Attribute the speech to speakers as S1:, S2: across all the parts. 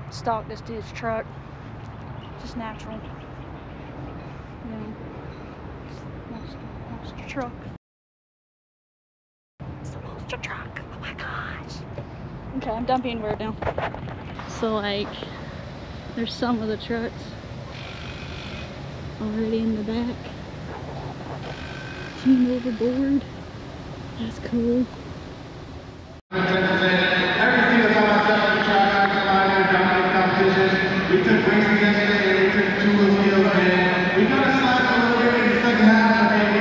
S1: Stalk this dude's truck. Just natural. Monster truck. It's a monster truck. Oh my gosh. Okay, I'm done being weird now. So like, there's some of the trucks already in the back. Team overboard. That's cool.
S2: We took races yesterday, we took 2 wheels, and we got a slide a little bit in the second half, but we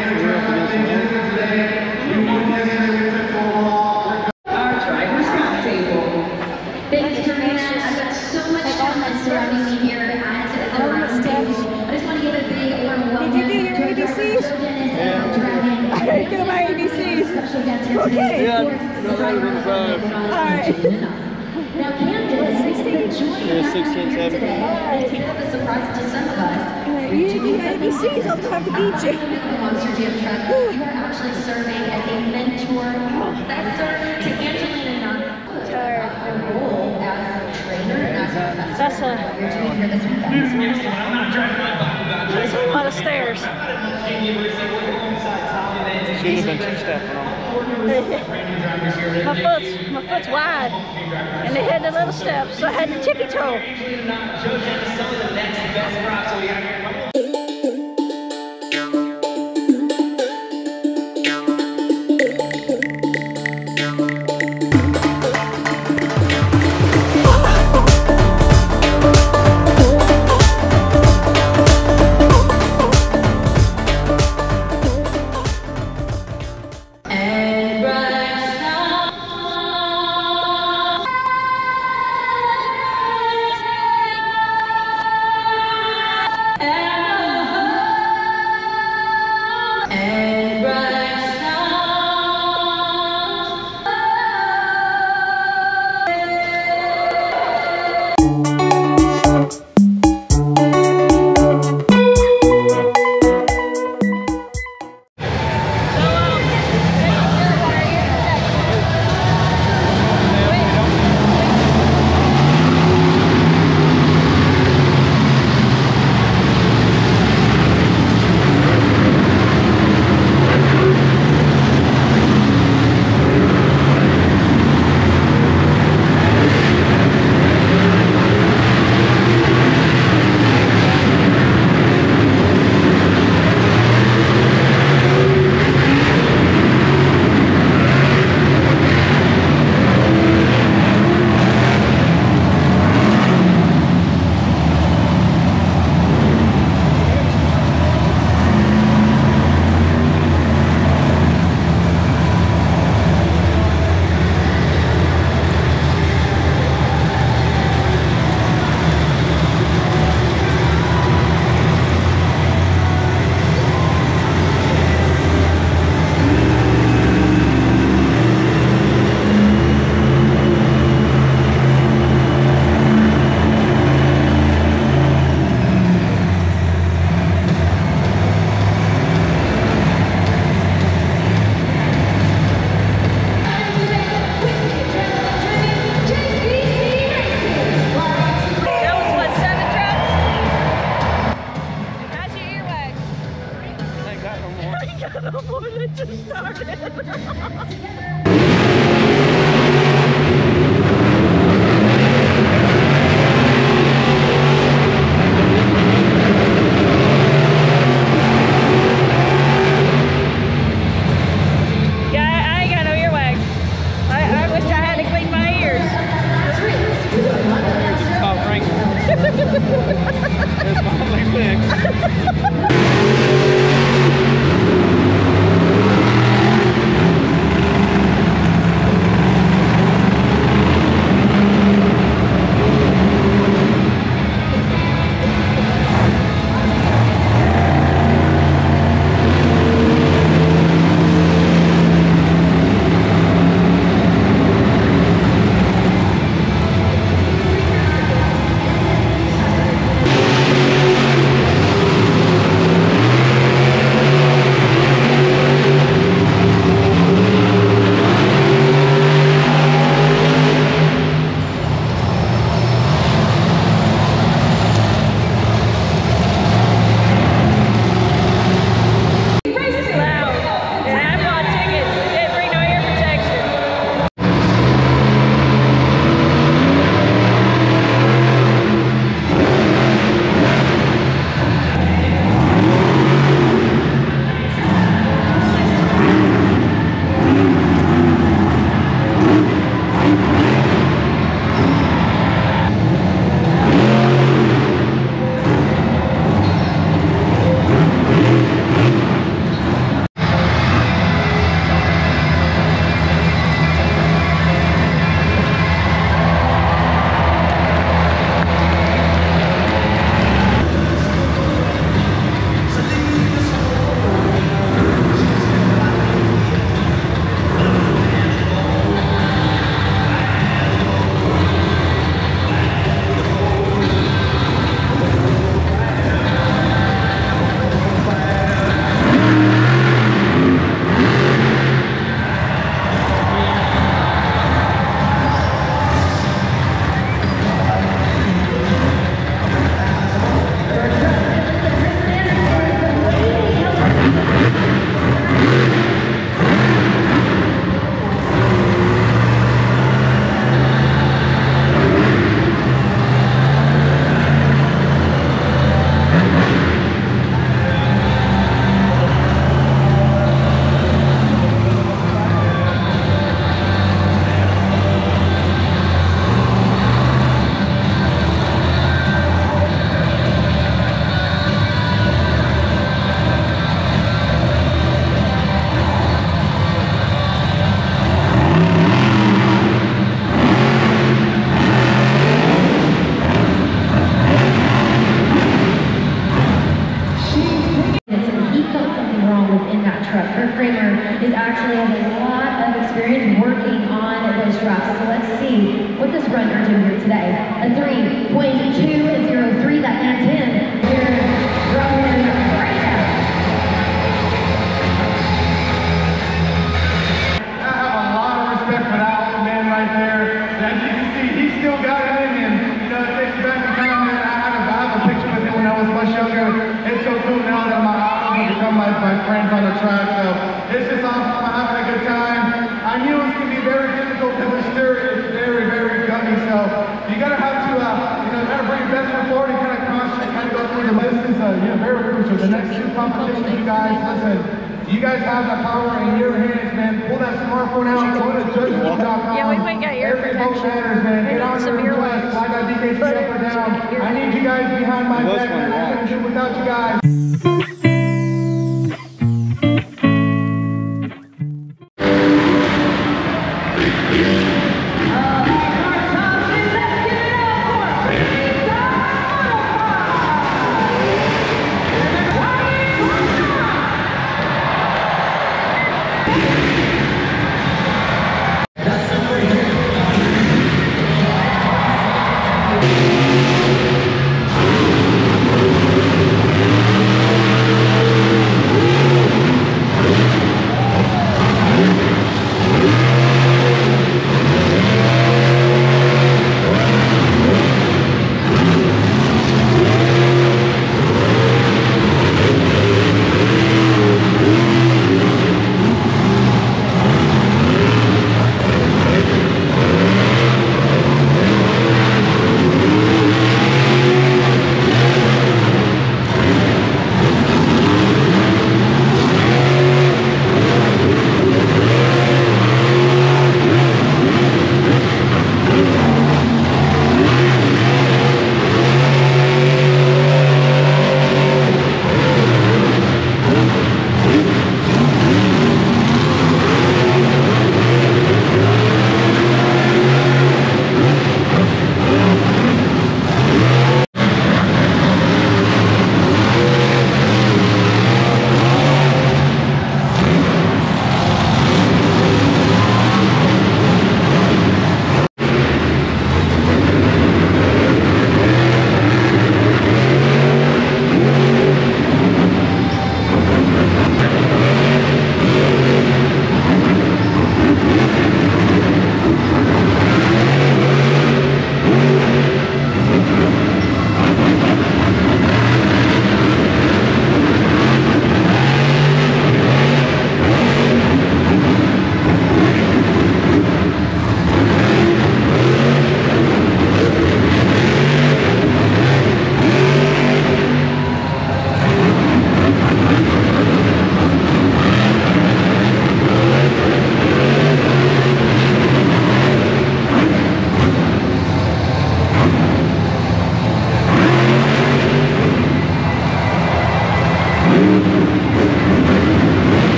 S2: today. We won yesterday, we took overall.
S3: Our driver's roundtable. Thanks, Karina. I've got so much talent surrounding me here at the roundtable. I just want to give a big warm welcome.
S4: Did you do your ABCs? Yeah. Get my ABCs. Okay.
S3: Yeah.
S4: Alright.
S3: Now, Camden, 16, 17. Take up a surprise to some of us.
S4: You did your ABCs, I'll have to beat you.
S3: Monster Jam Truck, you are actually serving as a mentor, professor to Angelina Nunn. Her role as a trainer and as a professor.
S1: That's a lot of stairs.
S5: Should have been 2-stepping on.
S1: My foot's wide, and they had the little steps, so I had to tippy toe.
S3: that truck. Kurt Kramer is actually has a lot of experience working on those trucks. So let's see what this runner did here today. A 3.203, that lands him here from right now.
S2: I have a lot of respect for that old man right there. As you can see, he's still got it in him. You know, it takes you back in time, man. I have a picture with him when I was much younger. It's so cool now that my idols have become my friends on the track. So it's just awesome. I'm having a good time. I knew it was going to be very difficult because the stir is very, very gummy. So you got to have to, kind of bring your best foot forward and kind of concentrate, kind of go through the list. This is very crucial. The next two competitions, you guys, listen. You guys have the power in your hands, man. Pull that smartphone out, go to judgebook.com.
S1: Yeah, we might get ear
S2: Every vote
S1: protection.
S2: matters, man. Get on
S1: Some
S2: your
S1: earwax.
S2: request. Flag that DKC up or down. I need you guys behind my back, man. I couldn't do it without you guys.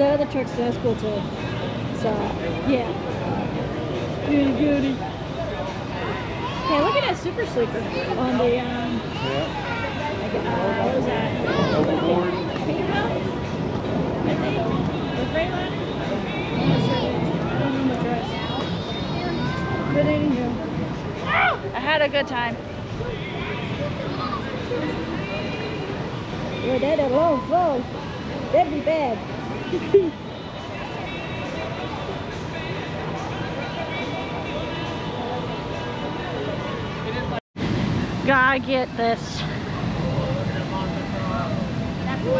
S1: the other truck's that's cool too. So, yeah. Goody goody. Hey, look at that super sleeper on the, what was that?
S5: Overboard.
S1: Peterbilt? I think. Or Freightliner? I'm not sure. I don't know the dress. But anywho, I had a good time.
S4: Well, that a long flow. That'd be bad.
S1: Gotta get this.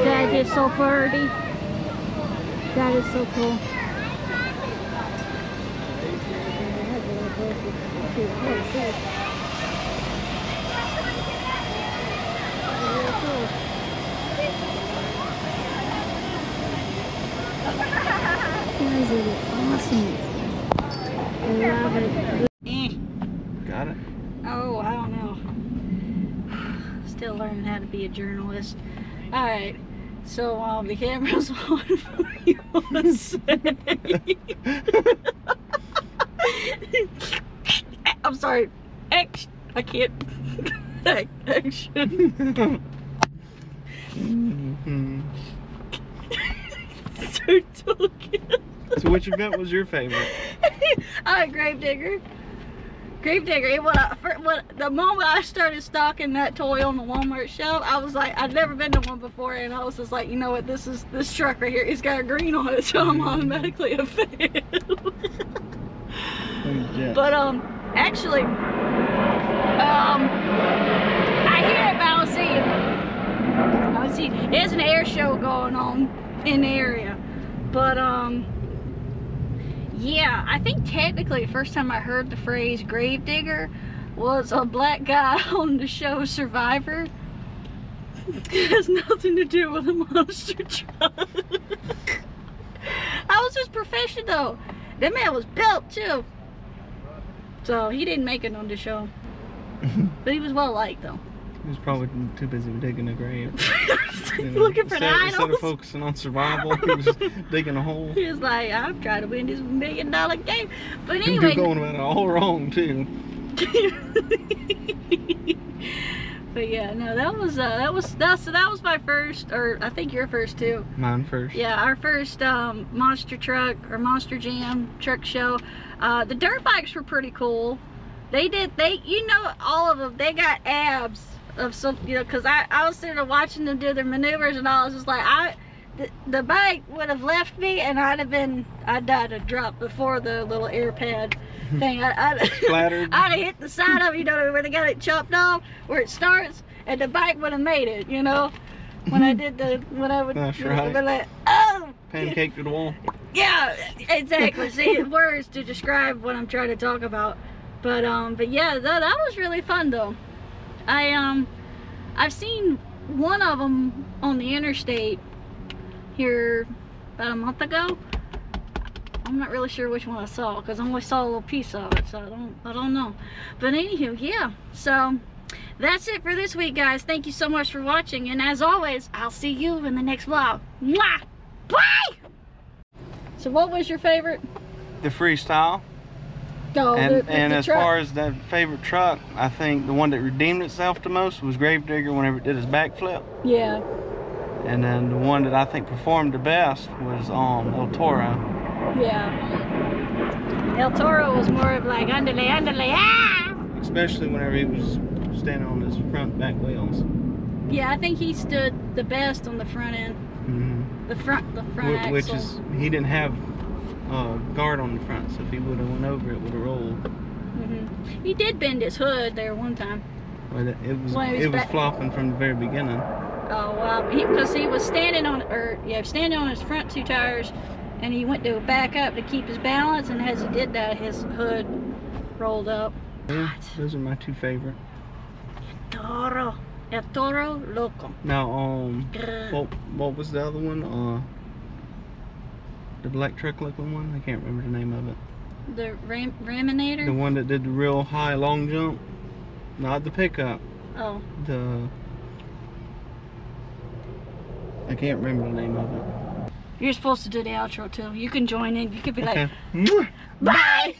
S1: That is so pretty. That is so cool. Guys, it is awesome. I love it.
S5: Got it?
S1: Oh, I don't know. Still learning how to be a journalist. Alright, so the camera's on. What do you want to say? I'm sorry. Action. I can't. Action. Start talking.
S5: So which event was your favorite?
S1: Gravedigger. Gravedigger. The moment I started stocking that toy on the Walmart shelf, I was like, I'd never been to one before, and I was just like, you know what, this truck right here, it's got a green on it, so I'm automatically a fan. But actually, I hear about there's an air show going on in the area, but yeah, I think technically the first time I heard the phrase gravedigger was a black guy on the show Survivor. It has nothing to do with a monster truck. I was his profession though. That man was built too. So he didn't make it on the show. But he was well liked though.
S5: He was probably too busy digging a grave.
S1: Looking for the idols.
S5: Instead of focusing on survival, he was digging a hole.
S1: He was like, I'm trying to win this $1 million game. But
S5: You're
S1: anyway.
S5: going about it all wrong too.
S1: But yeah, no, that was my first, or I think your first too.
S5: Mine first.
S1: Yeah, our first monster truck or monster jam truck show. The dirt bikes were pretty cool. You know, all of them, they got abs of some, you know, because I was sitting there watching them do their maneuvers and all. I was just like, the bike would have left me and I'd have dropped before the little air pad thing. I'd have hit the side of it, you know, where they got it chopped off, where it starts, and the bike would have made it, you know. When I would,
S5: That's right.
S1: be like, oh!
S5: Pancake to the wall.
S1: Yeah, exactly. See, words to describe what I'm trying to talk about. But yeah, that was really fun though. I've seen one of them on the interstate here about a month ago. I'm not really sure which one I saw because I only saw a little piece of it, so I don't know. But anywho, yeah. So that's it for this week, guys. Thank you so much for watching, and as always, I'll see you in the next vlog. Mwah! Bye! So what was your favorite?
S5: The freestyle.
S1: Oh,
S5: and as far as the favorite truck, I think the one that redeemed itself the most was Gravedigger whenever it did his backflip.
S1: Yeah.
S5: And then the one that I think performed the best was El Toro.
S1: Yeah. El Toro was more of like underlay, ah!
S5: Especially whenever he was standing on his front back wheels.
S1: Yeah, I think he stood the best on the front end.
S5: Mm-hmm.
S1: The front axle.
S5: Which is, he didn't have guard on the front, so if he would have went over, it would have rolled.
S1: Mm-hmm. He did bend his hood there one time.
S5: But it was flopping from the very beginning.
S1: Oh wow! Because he was standing on, standing on his front two tires, and he went to back up to keep his balance, and as he did that, his hood rolled up.
S5: Yeah, those are my two favorite.
S1: El Toro Loco.
S5: Now, what was the other one? The black truck looking one? I can't remember the name of it.
S1: The Raminator?
S5: The one that did the real high long jump. Not the pickup.
S1: Oh.
S5: I can't remember the name of it.
S1: You're supposed to do the outro too. You can join in. You could be
S5: Okay.
S1: like, bye!